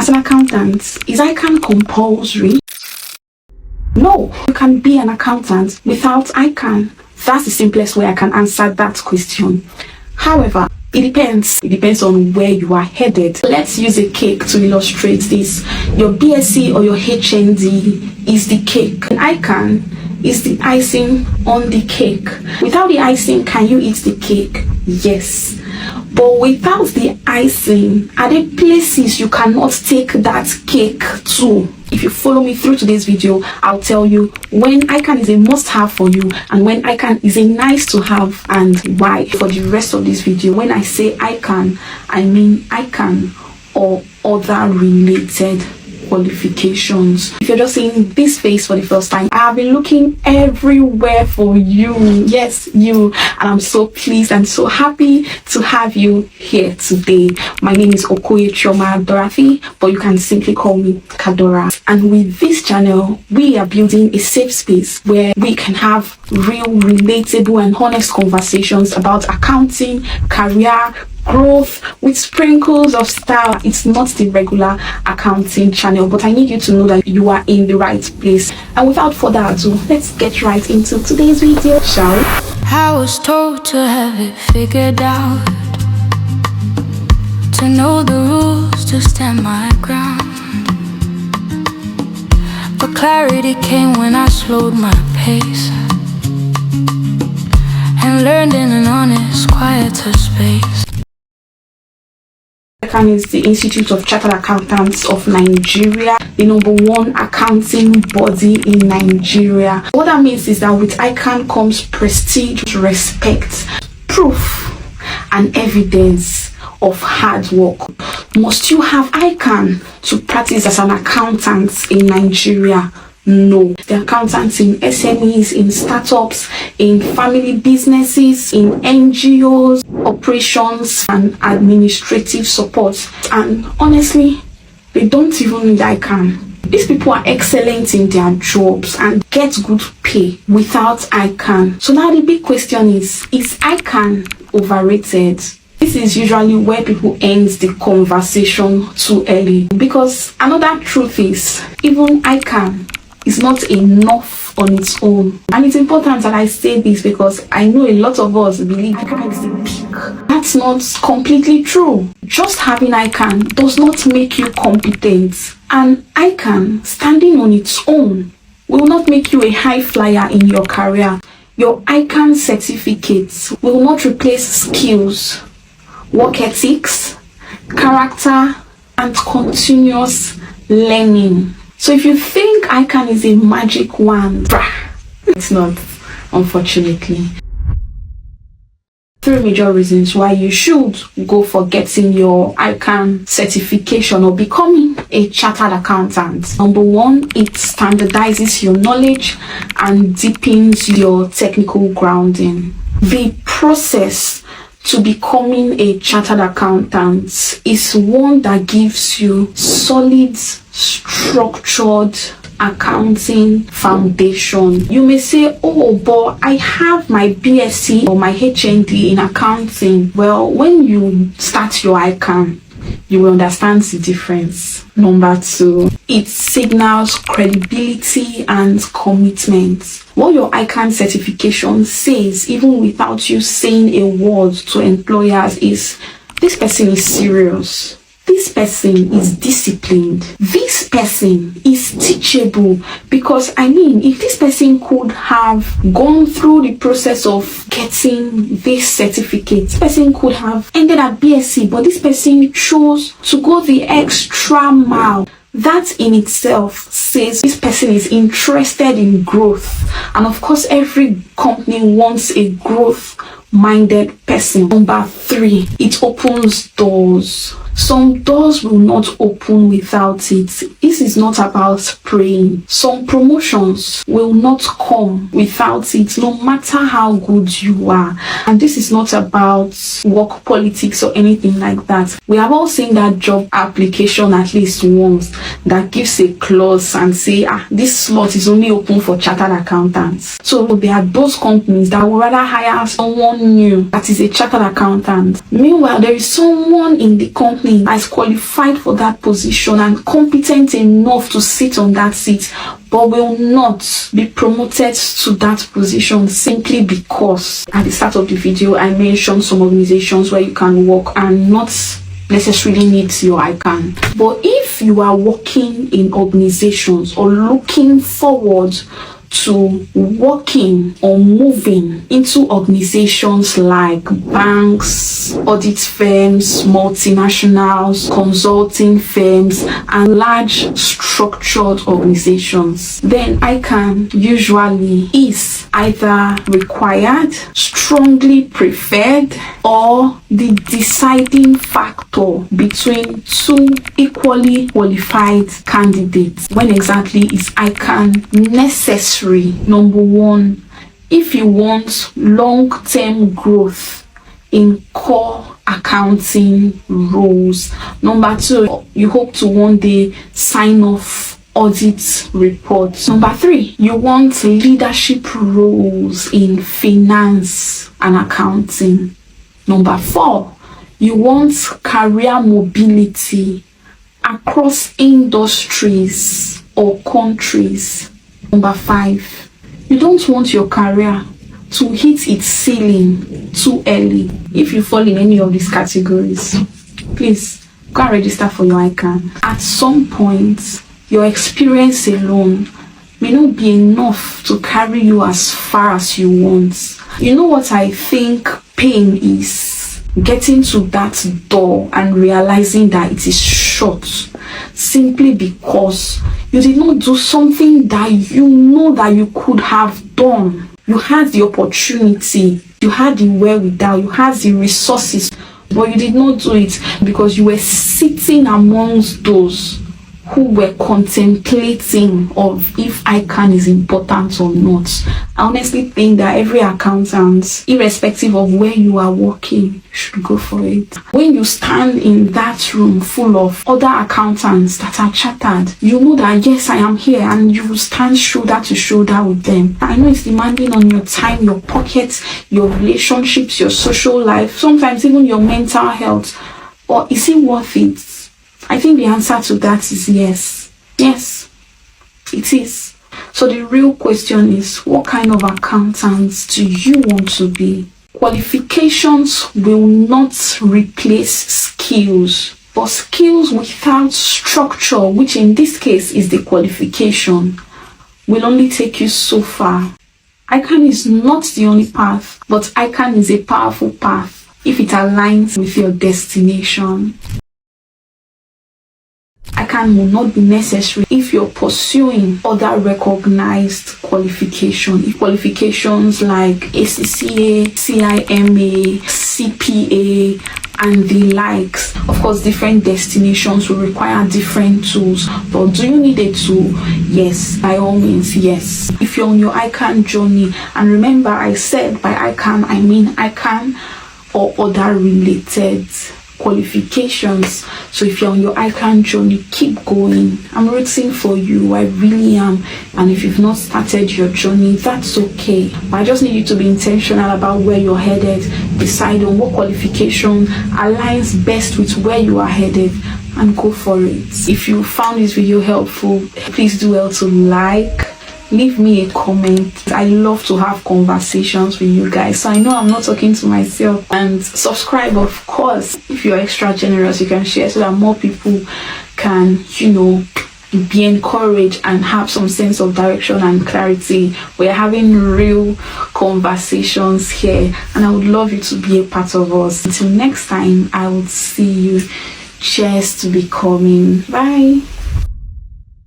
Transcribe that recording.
as an accountant, is ICAN compulsory? No, you can be an accountant without ICAN. That's the simplest way I can answer that question. However, it depends. It depends on where you are headed. Let's use a cake to illustrate this. Your BSc or your HND is the cake. And ICAN is the icing on the cake. Without the icing, can you eat the cake? Yes. But without the icing, are there places you cannot take that cake to? If you follow me through today's video, I'll tell you when ICAN is a must-have for you and when ICAN is a nice-to-have and why. For the rest of this video, when I say ICAN, I mean ICAN or other related qualifications. If you're just seeing this face for the first time, I have been looking everywhere for you. Yes, you. And I'm so pleased and so happy to have you here today. My name is Okoye Chioma Dorothy, but you can simply call me Cadora. And with this channel, we are building a safe space where we can have real, relatable and honest conversations about accounting, career, growth with sprinkles of style. It's not the regular accounting channel, but I need you to know that you are in the right place. And without further ado, let's get right into today's video, shall we? I was told to have it figured out, to know the rules, to stand my ground. But clarity came when I slowed my pace and learned in an honest, quieter space. ICAN is the Institute of Chartered Accountants of Nigeria, the #1 accounting body in Nigeria. What that means is that with ICAN comes prestige, respect, proof, and evidence of hard work. Must you have ICAN to practice as an accountant in Nigeria? No. The accountants in SMEs, in startups, in family businesses, in NGOs, operations and administrative support. And honestly, they don't even need ICAN. These people are excellent in their jobs and get good pay without ICAN. So now the big question is ICAN overrated? This is usually where people end the conversation too early, because another truth is even ICAN is not enough on its own. And it's important that I say this because I know a lot of us believe ICAN is the peak. That's not completely true. Just having ICAN does not make you competent. And ICAN standing on its own will not make you a high flyer in your career. Your ICAN certificates will not replace skills, work ethics, character, and continuous learning. So if you think ICAN is a magic wand, it's not, unfortunately. 3 major reasons why you should go for getting your ICAN certification or becoming a chartered accountant. #1, it standardizes your knowledge and deepens your technical grounding. The process to becoming a chartered accountant is one that gives you solid, structured accounting foundation. You may say, oh, but I have my BSc or my HND in accounting. Well, when you start your ICAN, you will understand the difference. #2, it signals credibility and commitment. What your ICAN certification says, even without you saying a word to employers, is this person is serious. This person is disciplined. This person is teachable. Because if this person could have gone through the process of getting this certificate, this person could have ended at BSc, but this person chose to go the extra mile. That in itself says this person is interested in growth. And of course, every company wants a growth-minded person. #3, it opens doors. Some doors will not open without it. This is not about praying. Some promotions will not come without it, no matter how good you are. And this is not about work politics or anything like that. We have all seen that job application at least once. that gives a clause and say, this slot is only open for chartered accountants. So there are those companies that would rather hire someone new that is a chartered accountant. Meanwhile, there is someone in the company that is qualified for that position and competent enough to sit on that seat, but will not be promoted to that position simply because at the start of the video I mentioned some organizations where you can work and not necessarily needs your ICAN. But if you are working in organizations or looking forward to working or moving into organizations like banks, audit firms, multinationals, consulting firms, and large structured organizations, then ICAN usually is either required, strongly preferred, or the deciding factor between two equally qualified candidates. When exactly is ICAN necessary? Number one, if you want long-term growth in core accounting roles. Number two, you hope to one day sign off audit reports. Number three, you want leadership roles in finance and accounting. Number four, you want career mobility across industries or countries. Number five, you don't want your career to hit its ceiling too early. If you fall in any of these categories, please go and register for your ICAN. At some point, your experience alone may not be enough to carry you as far as you want. You know what I think pain is? Getting to that door and realizing that it is shut simply because you did not do something that you know that you could have done. You had the opportunity, you had the wherewithal, you had the resources, but you did not do it because you were sitting amongst those who were contemplating of if ICAN is important or not. I honestly think that every accountant, irrespective of where you are working, should go for it. When you stand in that room full of other accountants that are chartered, you know that yes, I am here, and you will stand shoulder to shoulder with them. I know it's demanding on your time, your pockets, your relationships, your social life, sometimes even your mental health. But is it worth it? I think the answer to that is yes. Yes, it is. So the real question is, what kind of accountants do you want to be? Qualifications will not replace skills, but skills without structure, which in this case is the qualification, will only take you so far. ICAN is not the only path, but ICAN is a powerful path if it aligns with your destination. ICAN will not be necessary if you're pursuing other recognized qualifications. If qualifications like ACCA, CIMA, CPA, and the likes. Of course, different destinations will require different tools, but do you need a tool? Yes, by all means, yes. If you're on your ICAN journey, and remember I said by ICAN, I mean ICAN or other related qualifications. So if you're on your ICAN journey, keep going. I'm rooting for you, I really am. And if you've not started your journey, that's okay, but I just need you to be intentional about where you're headed. Decide on what qualification aligns best with where you are headed and go for it. If you found this video helpful, please do well to like, leave me a comment. I love to have conversations with you guys, so I know I'm not talking to myself. And subscribe, of course. If you're extra generous, you can share so that more people can, be encouraged and have some sense of direction and clarity. We're having real conversations here, and I would love you to be a part of us. Until next time, I will see you. Cheers to becoming. Bye.